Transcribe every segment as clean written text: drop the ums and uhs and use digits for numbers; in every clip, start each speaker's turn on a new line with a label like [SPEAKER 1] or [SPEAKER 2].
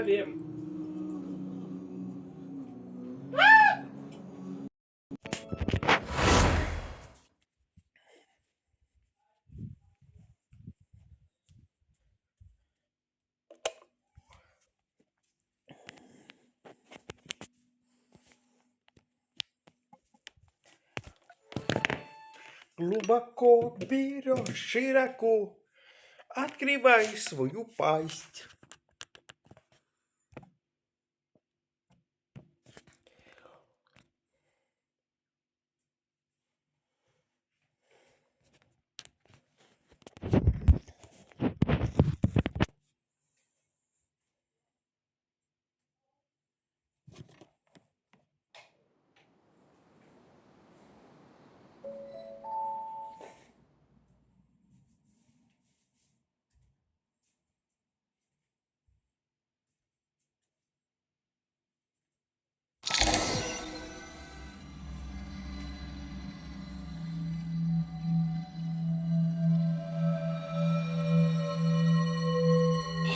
[SPEAKER 1] wiem. Глубоко берешь, широко открывай свою пасть.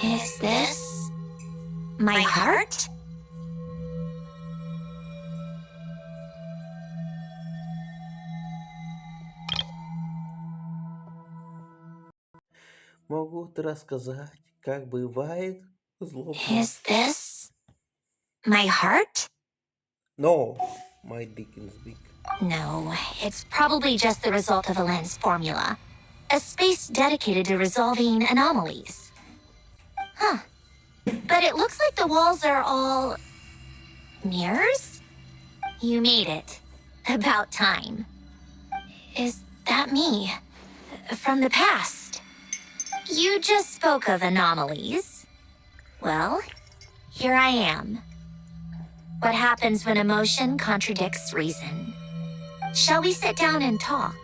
[SPEAKER 2] Is this my heart?
[SPEAKER 1] Могут рассказать, как бывает злобно.
[SPEAKER 2] Is this my heart?
[SPEAKER 1] No, my dick is big.
[SPEAKER 2] No, it's probably just the result of a lens formula. A space dedicated to resolving anomalies. Huh. But it looks like the walls are all mirrors? You made it. About time. Is that me? From the past? You just spoke of anomalies. Well, here I am. What happens when emotion contradicts reason? Shall we sit down and talk?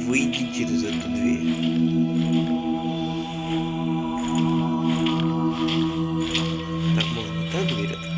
[SPEAKER 1] Выйди через эту дверь. Так, можно так дверь открыть?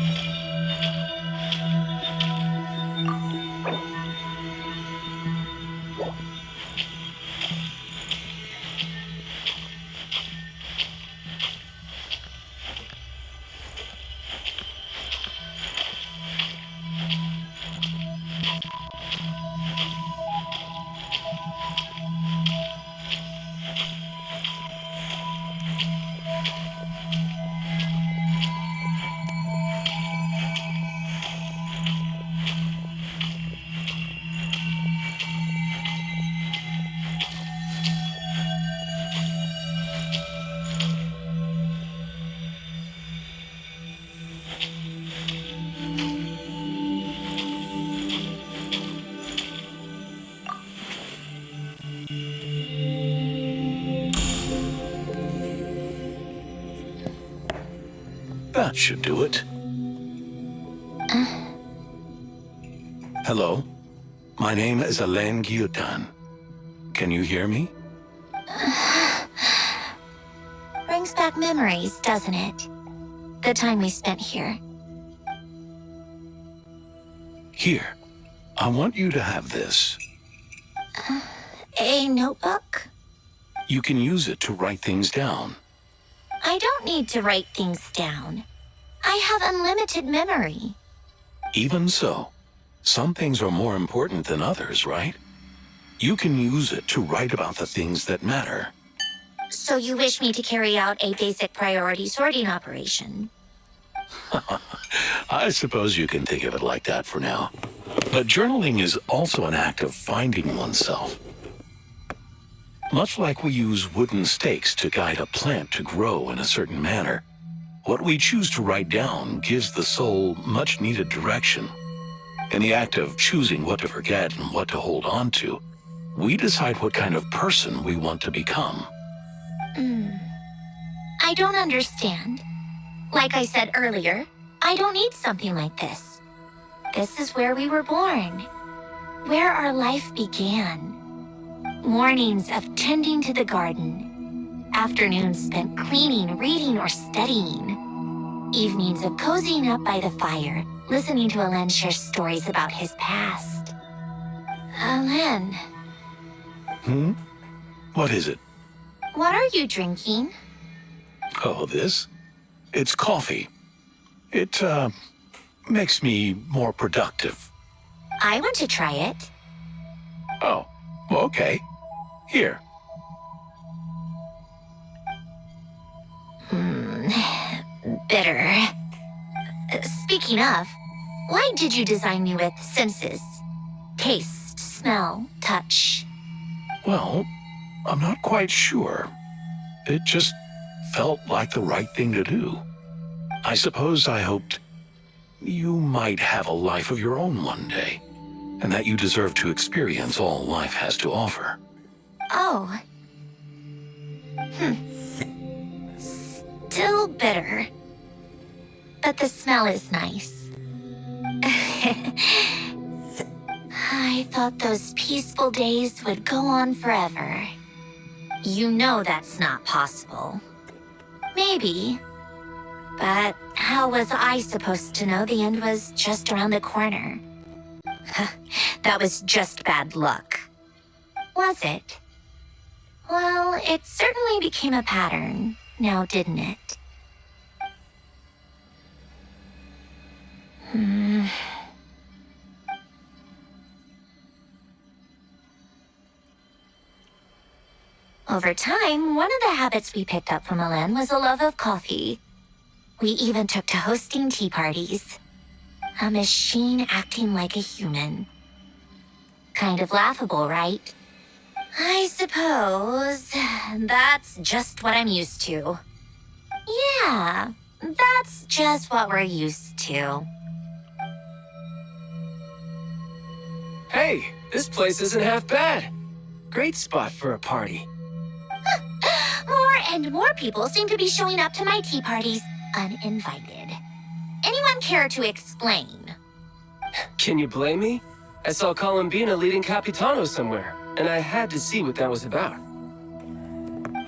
[SPEAKER 3] That should do it. Hello, my name is Alain Guillotin. Can you hear me?
[SPEAKER 2] Brings back memories, doesn't it? The time we spent here.
[SPEAKER 3] Here, I want you to have this.
[SPEAKER 2] A notebook?
[SPEAKER 3] You can use it to write things down.
[SPEAKER 2] I don't need to write things down. I have unlimited memory.
[SPEAKER 3] Even so, some things are more important than others, right? You can use it to write about the things that matter.
[SPEAKER 2] So you wish me to carry out a basic priority sorting operation?
[SPEAKER 3] I suppose you can think of it like that for now. But journaling is also an act of finding oneself. Much like we use wooden stakes to guide a plant to grow in a certain manner, what we choose to write down gives the soul much-needed direction. In the act of choosing what to forget and what to hold on to, we decide what kind of person we want to become.
[SPEAKER 2] I don't understand. Like I said earlier, I don't need something like this. This is where we were born, where our life began. Mornings of tending to the garden. Afternoons spent cleaning, reading, or studying. Evenings of cozying up by the fire, listening to Alen share stories about his past. Alen,
[SPEAKER 3] Hmm? What is it?
[SPEAKER 2] what are you drinking?
[SPEAKER 3] Oh, this? It's coffee. It, makes me more productive.
[SPEAKER 2] I want to try it.
[SPEAKER 3] Oh, okay. Here.
[SPEAKER 2] Bitter. Speaking of, why did you design me with senses? Taste, smell, touch.
[SPEAKER 3] Well, I'm not quite sure. It just felt like the right thing to do. I suppose I hoped you might have a life of your own one day, and that you deserve to experience all life has to offer.
[SPEAKER 2] Oh. Still bitter. But the smell is nice. I thought those peaceful days would go on forever. You know that's not possible. Maybe. But how was I supposed to know the end was just around the corner? That was just bad luck. Was it? Well, it certainly became a pattern, now didn't it? Over time, one of the habits we picked up from Alen was a love of coffee. We even took to hosting tea parties. A machine acting like a human. Kind of laughable, right? I suppose that's just what I'm used to. Yeah, that's just what we're used to.
[SPEAKER 4] Hey, this place isn't half bad. Great spot for a party.
[SPEAKER 2] More and more people seem to be showing up to my tea parties uninvited. Anyone care to explain?
[SPEAKER 4] Can you blame me? I saw Columbina leading Capitano somewhere, and I had to see what that was about.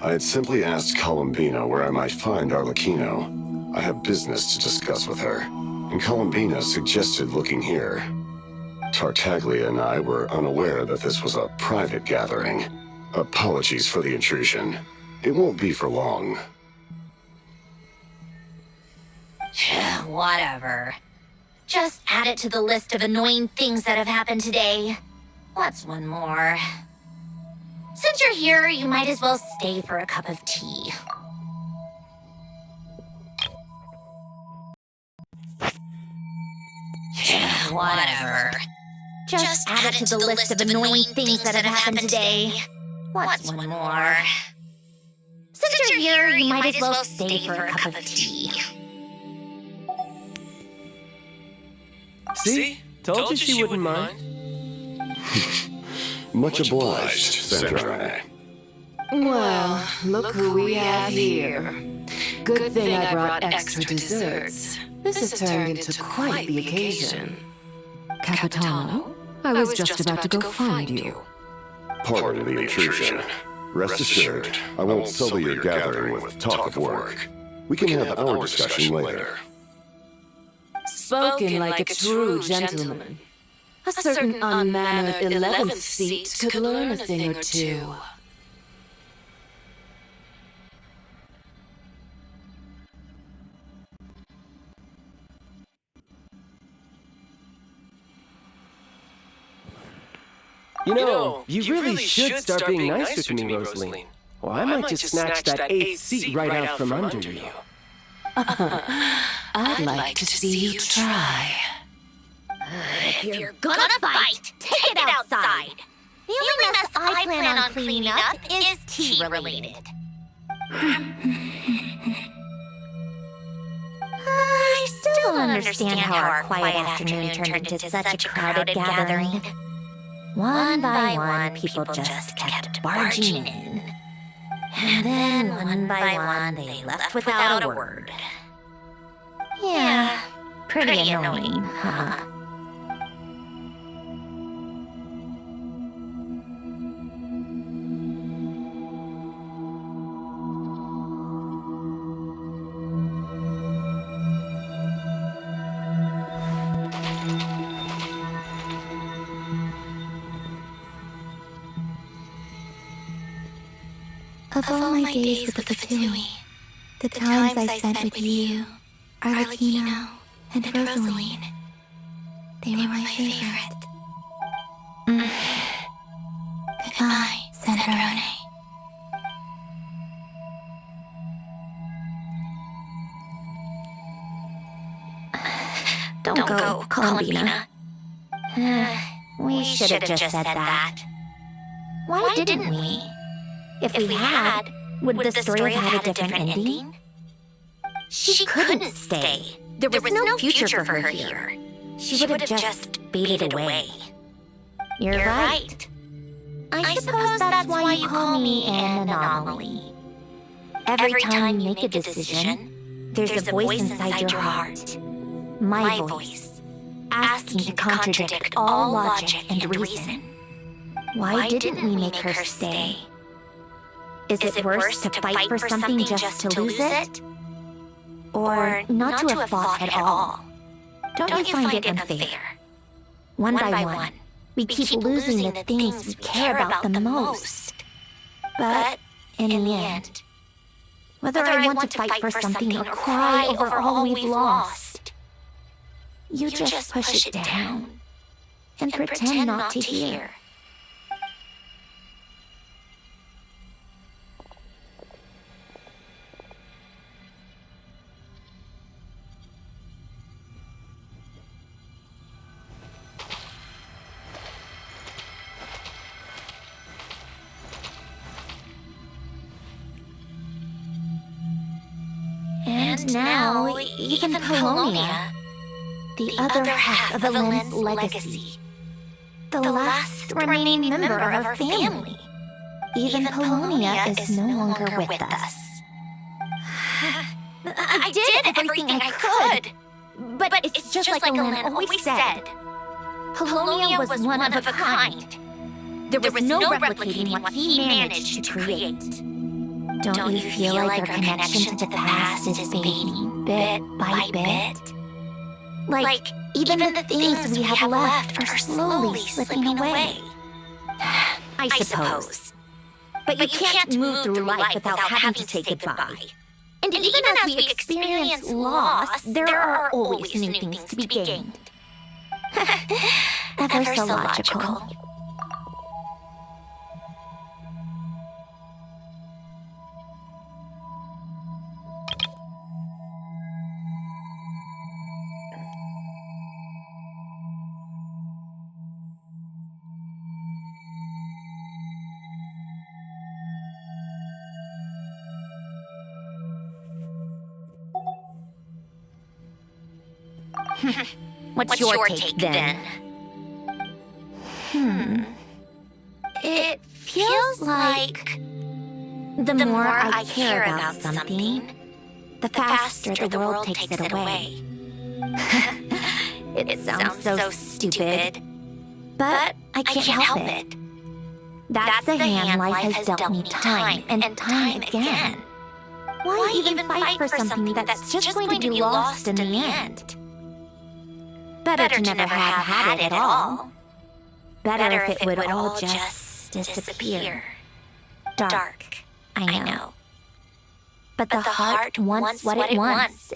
[SPEAKER 5] I had simply asked Columbina where I might find Arlecchino. I have business to discuss with her, and Columbina suggested looking here. Tartaglia and I were unaware that this was a private gathering. Apologies for the intrusion. It won't be for long.
[SPEAKER 2] Whatever. Just add it to the list of annoying things that have happened today. What's one more? Since you're here, you might as well stay for a cup of tea. Whatever. Just add it to the list of annoying things that have happened today. What's one more? Since you're here, you might as well stay for a cup of tea.
[SPEAKER 4] See? Told you she wouldn't mind.
[SPEAKER 5] Much obliged, Sandrine.
[SPEAKER 6] Well, look who we have here. Good thing I brought extra desserts. This has turned into quite the occasion. Capitano, I was just about to go find you.
[SPEAKER 5] Pardon the intrusion. Rest assured, I won't sully your gathering with talk of work. We can have our discussion later.
[SPEAKER 6] Spoken like a true gentleman. A certain unmannered 11th seat could learn a thing or two.
[SPEAKER 4] You know, you really should start being nicer to me, Rosaline. Or I might just snatch that 8th seat right out from under you.
[SPEAKER 6] I'd like to see you try.
[SPEAKER 2] If you're gonna fight, take it outside. The only mess I plan on cleaning up is tea-related. I still don't understand how our quiet afternoon turned into such a crowded gathering. One by one, people just kept barging in. And then, one by one, they left without a word. Yeah, pretty annoying, huh? Of all my days with the Fatui, the times I spent with you, Arlecchino, and Rosaline, they were my favorite. Goodbye, Sandrone. Don't go, Columbina. We should have just said that. Why didn't we? If we had, would the story have had a different ending? She couldn't stay. There was no future for her here. She would have just faded away. You're right. I suppose that's why you call me an anomaly. Every time you make a decision, there's a voice inside your heart. My voice, asking to contradict all logic and reason. Why didn't we make her stay? Is it worse to fight for something just to lose it? Or not to have fought at all? Don't you find it unfair? One by one, we keep losing the things we care about the most. But in the end, whether I want to fight for something or cry over all we've lost, you just push it down and pretend not to hear. And now, even Polonia, the other half of Elend's legacy, the last remaining member of our family, even Polonia is no longer with us. I did everything I could, but it's just like Elend always said. Polonia was one of a kind. There was no replicating what he managed to create. Don't you feel like our connection to the past is fading bit by bit? Like, even the things we have left are slowly slipping away. I suppose. But you can't move through life without having to say goodbye. And even as we experience loss, there are always new things to be gained. Ever so logical. What's your take then? It feels like the more I care about something, the faster the world takes it away. It sounds so stupid, but I can't help it. That's the hand life has dealt me time and time again. Why even fight for something that's just going to be lost in the end? Better to never have had it at all. Better if it would all just disappear. Dark, I know. But the heart wants what it wants.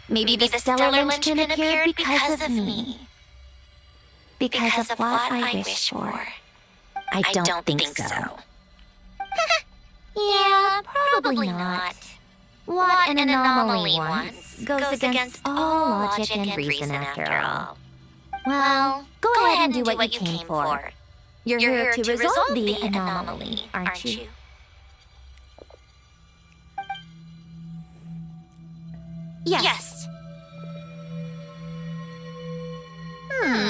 [SPEAKER 2] Maybe the stellar linchpin appeared because of me. Because of what I wish for. I don't think so. Yeah, probably not. What an anomaly wants goes against all logic and reason after all. Well, go ahead and do what you came for. You're here to resolve the anomaly, aren't you? Yes.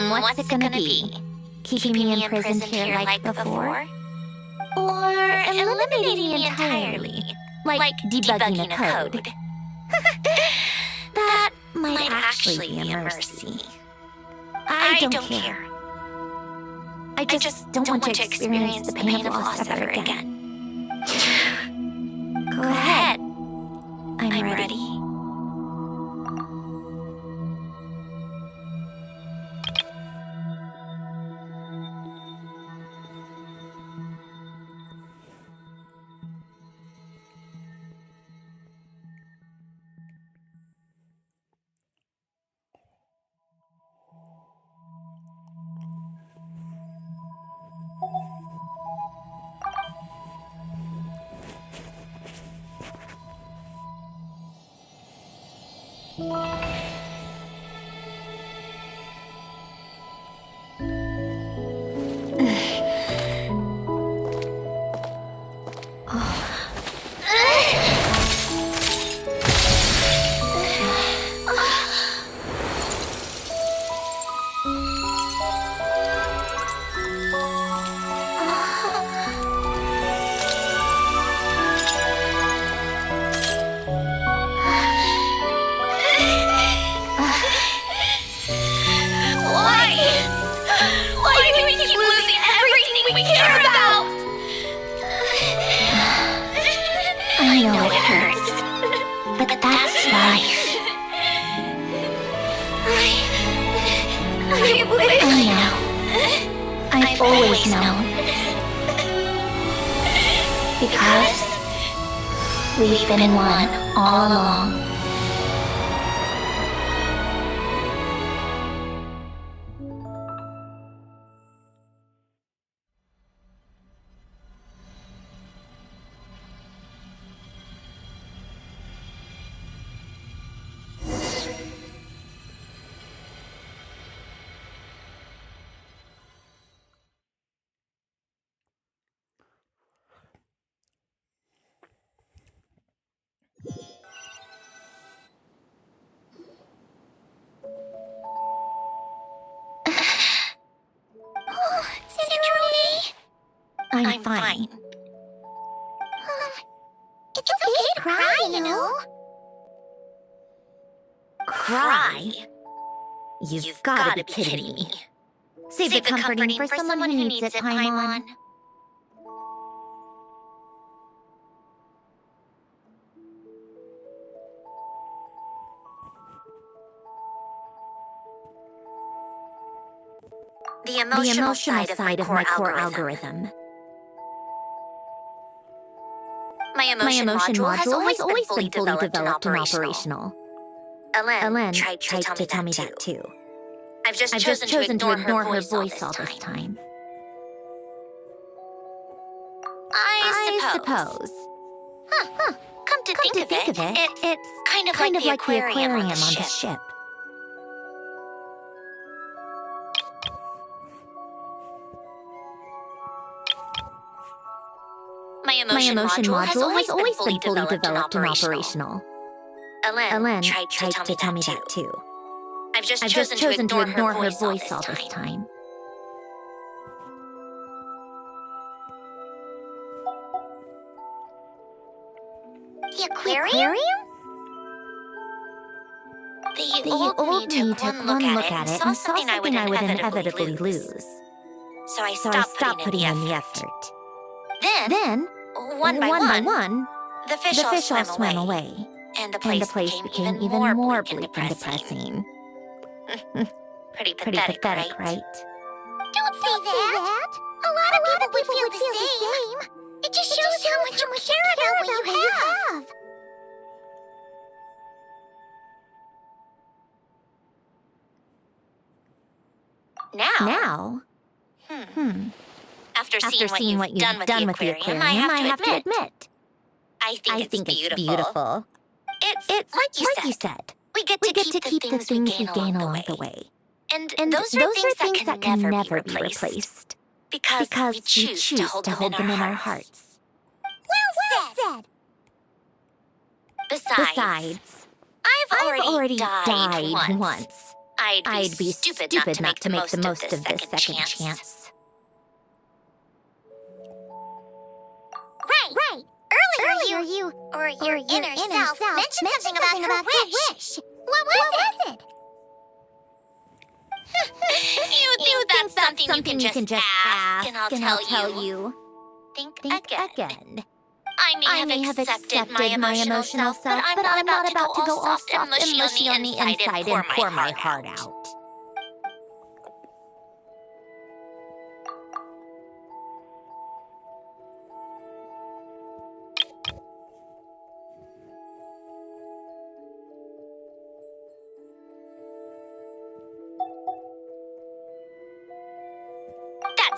[SPEAKER 2] What's it gonna be? Keeping me imprisoned here like before? Or eliminating me entirely? Like debugging a code. That might actually be a mercy. I don't care. I just don't want to experience the pain of loss ever again. Go ahead. I'm ready. Why do we keep losing everything we care about? I know it hurts, but that's life. I know. I've always known. Because we've been one all along. I'm fine. It's okay to cry, you know. Cry? You've gotta be kidding me. Save the comforting for someone who needs it, Paimon. The emotional side of my core algorithm. My emotion module has always been fully developed and operational. Ellen tried to tell me that too. I've just chosen to ignore her voice all this time. I suppose. Come to think of it, it's kind of like the aquarium on the ship. My emotion module has always been fully developed and operational. Ellen tried to tell me that too. I've just chosen to ignore her voice all this time. The aquarium? The old me took one look at it and saw something I would inevitably lose. So I stopped putting in the effort. Then, one by one, the fish all swam away. And the place became even more bleak and depressing. Pretty pathetic, right? Don't say that! A lot of people would feel the same. It just shows how much you care about what you have. Now? After seeing what you've done with the aquarium, I have to admit, I think it's beautiful. It's like you said, we get to keep the things we gain along the way. And those are things that can never be replaced. Because we choose to hold them in our hearts. Well said! Besides, I've already died once. I'd be stupid not to make the most of this second chance. Right. Earlier you or your inner self mentioned something about her wish. What was it? You think that's something you can just ask and I'll tell you. Think again. I may have accepted my emotional self, but I'm not about to go all soft and mushy on the inside and pour my heart out.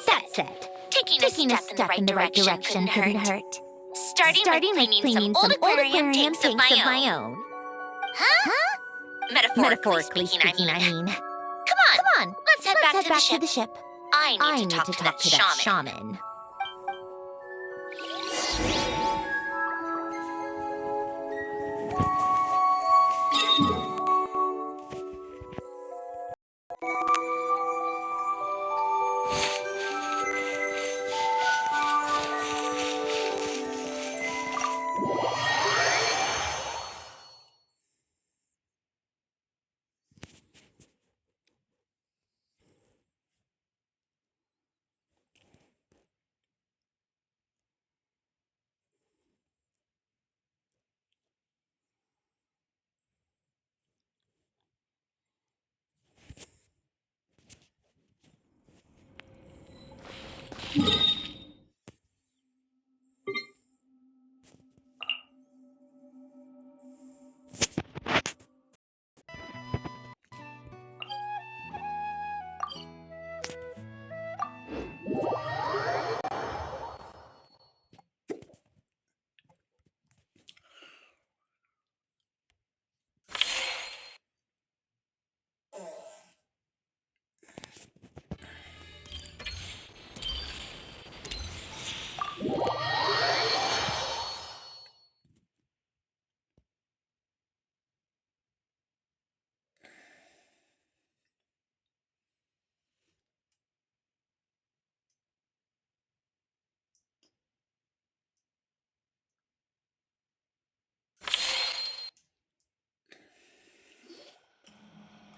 [SPEAKER 2] That said, taking a step in the right direction couldn't hurt. Starting with cleaning some old aquarium tanks of my own. Huh? Metaphorically speaking, I mean. Come on, let's head back to the ship. I need to talk to that shaman.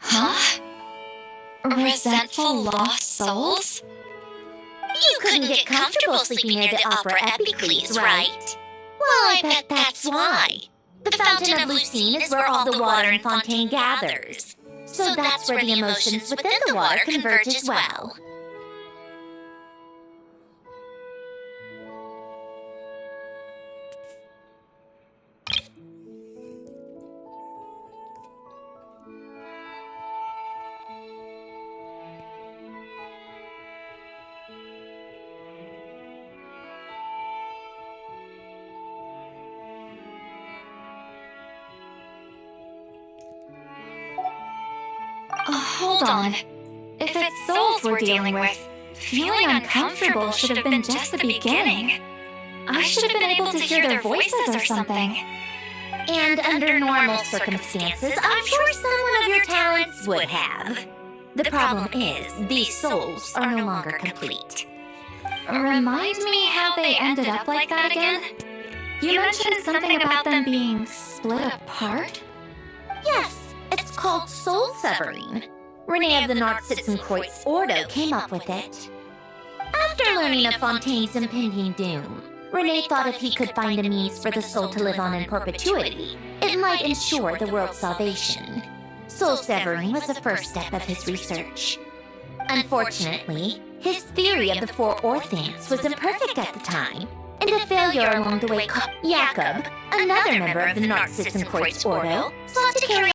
[SPEAKER 7] Huh? Resentful lost souls?
[SPEAKER 2] You couldn't get comfortable sleeping near the opera Epicles, right? Well, I bet that's why. The fountain of Lucine is where all the water in Fontaine gathers. So that's where the emotions within the water converge as well.
[SPEAKER 7] Hold on. If it's souls we're dealing with, feeling uncomfortable should have been just the beginning. I should have been able to hear their voices or something.
[SPEAKER 2] And under normal circumstances, I'm sure someone of your talents would have. The problem is, these souls are no longer complete.
[SPEAKER 7] Remind me how they ended up like that again? You mentioned something about them being split apart?
[SPEAKER 2] Yes, it's called soul severing. Renee of the Narcitzenkreuz Ordo came up with it. After learning of Fontaine's impending doom, Renee thought if he could find a means for the soul to live on in perpetuity, it might ensure the world's salvation. Soul severing was the first step of his research. Unfortunately, his theory of the four orthants was imperfect at the time, and a failure along the way caused Jakob, another member of the Narcitzenkreuz Ordo, sought to carry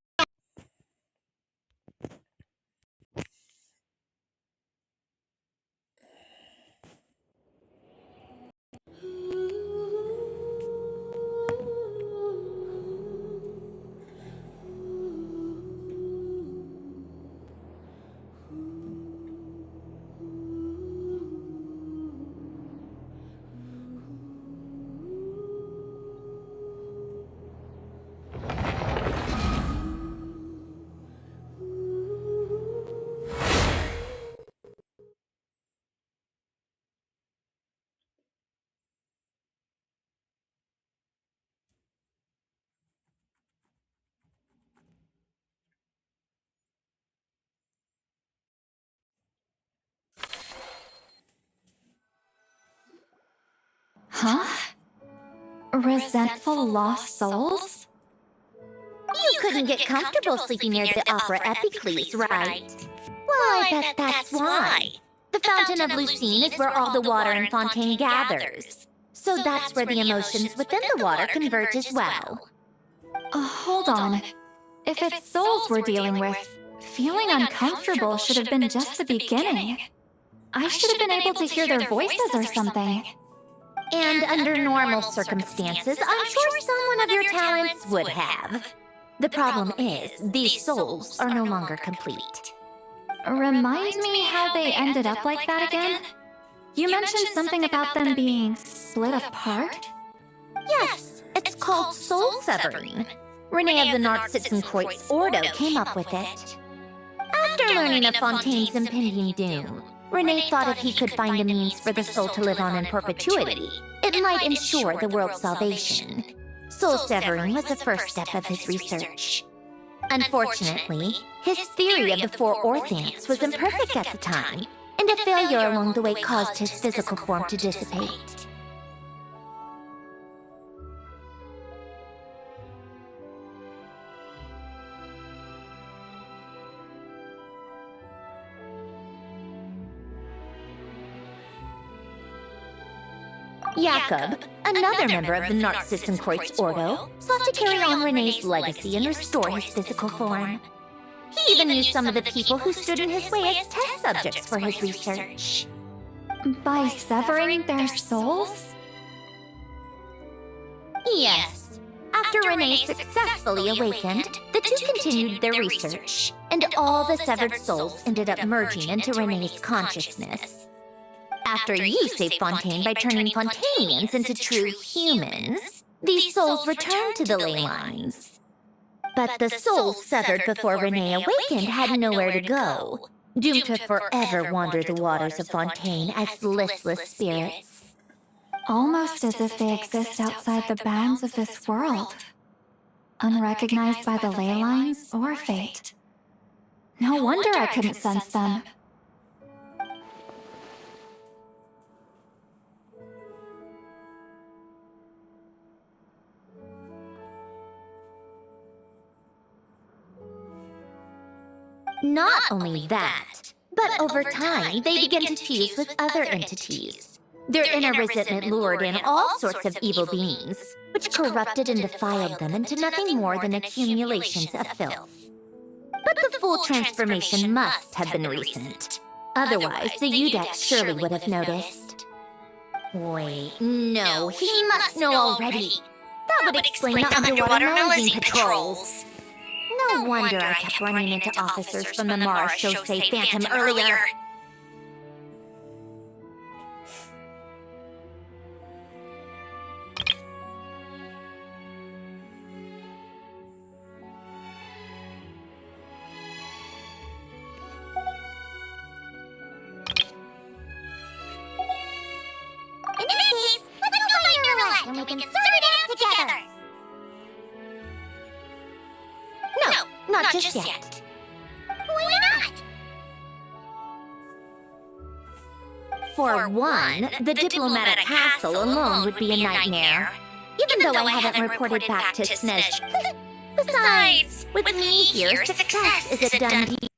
[SPEAKER 7] Huh? Resentful lost souls?
[SPEAKER 2] You couldn't get comfortable sleeping near the opera Epicles, right? Well, I bet that's why. The fountain of Lucine is where all the water in Fontaine gathers. So that's where the emotions within the water converge as well.
[SPEAKER 7] Hold on. If it's souls we're dealing with, feeling uncomfortable should have been just the beginning. I should have been able to hear their voices or something.
[SPEAKER 2] And under normal circumstances, I'm sure someone of your talents would have. The problem is, these souls are no longer complete.
[SPEAKER 7] Remind me how they ended up like that again? You mentioned something about them being split apart?
[SPEAKER 2] Yes, it's called soul severing. Renee of the Narcitzenkreuz Ordo came up with it. After learning of Fontaine's impending doom, Renee thought if he could find a means for the soul to live on in perpetuity, it might ensure the world's salvation. Soul severing was the first step of his research. Unfortunately, his theory of the four orthants was imperfect at the time, and a failure along the way caused his physical form to dissipate. Jakob, another member of the Narcitzenkreuz Ordo, sought to carry on Renee's legacy and restore his physical form. He even used some of the people who stood in his way as test subjects for his research.
[SPEAKER 7] By severing their souls?
[SPEAKER 2] Yes. After Renee successfully awakened, the two continued their research, and all the severed souls ended up merging into Renee's consciousness. After you saved Fontaine by turning Fontainians into true humans, these souls returned to the ley lines. But the souls severed before Renee awakened had nowhere to go, doomed to forever wander the waters of Fontaine as listless spirits.
[SPEAKER 7] Almost as if they exist outside the bounds of this world. Unrecognized by the ley lines or fate. No wonder I couldn't sense them.
[SPEAKER 2] Not only that, but over time, they began to fuse with other entities. Their inner resentment lured in all sorts of evil beings, which corrupted and defiled them into nothing more than accumulations of filth. But the full transformation must have been recent. Otherwise, the Udex surely would have noticed. Wait, no, he must know already. That would explain the underwater nosing patrols. No wonder I kept running into officers from the Mara Chaussee Phantom earlier. In any case, let's go find your roulette and we can sort it out together. No, not just yet. Why not? For one, the diplomatic castle alone would be a nightmare, even though I haven't reported back to Snezh. Besides, with me here, success is a done deal.